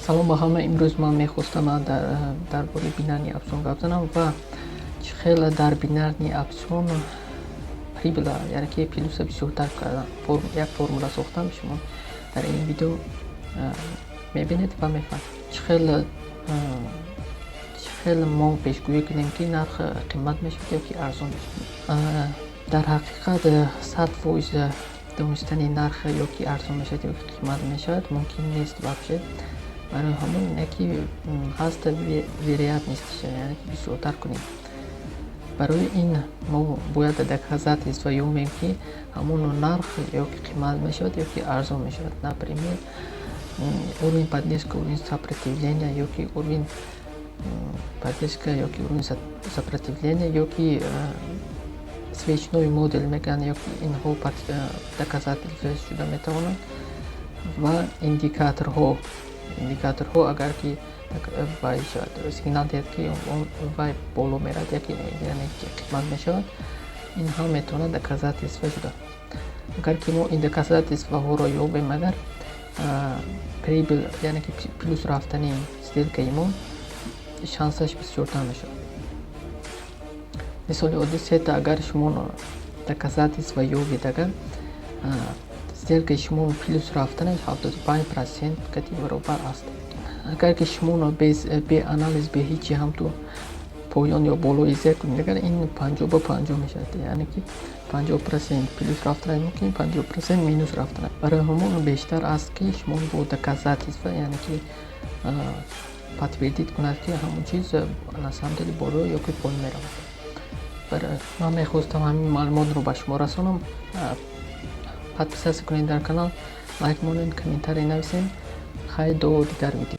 салом ба ҳама. Имрӯз ман мехостам дар бораи бинарни афзун гап занам ва чӣ хел дар бинарни афзун прибила яъне ки плюса бисёртар кардан. Як формула сохтам, шумо дар ин видео мебинед ва мефаҳмед чӣ хел мо пешгӯӣ кунем ки нарх қимат мешавад ё ки арзон мешавад. Дар ҳақиқат 100% донистани нарх ё ки арзон мешавад ё ки қимат мешавад мумкин нест вообще. Барои ҳамон яки ҳаст вероятностиш, яъне ки бисёртар кунем. Барои ин мо бояд доказательство ёбем ки ҳамон нарх ё ки қимат мешавад ё ки арзон мешавад. Например, уровень поддержка, уровень сопротивления ё ки уровень поддержка ё ки уровень сопротивления ё ки свечной модель мегӯянд ё ки инҳо доказательства шуда метавонанд ва индикаторҳо агар ки вай сигнал диҳад ки вай боло меравад яъне ки қимат мешавад, ин ҳам метавонад доказательства шуда. Агар ки мо ин доказательстваҳоро ёбем, агар прибил яъне ки плюс рафтани сделкаи мо шансаш бисёртар мешавад. Мисоли оддӣ сета, агар шумо доказательства ёбед, агар сделкаи шумо плюс рафтанаш 75% кати баробар аст. Агар ки шумо бе анализ бе ҳичи ҳамту поён ё болои зер кунед, агар ин 50 ба 50 мешавад, яъне ки 50% плюс рафтанаш мумкин, 50% минус рафтанаш. Барои ҳамон бештар аст ки шумо бо доказательства яъне ки подтвердит кунад ки ҳамон чиз на самом деле боло ё ки поён меравад. Ман мехостам ҳамин маълумотро ба шумо расонам. Подписаться кунед дар канал, лайк монед, комментарий нависед. Хайр до дигар видео.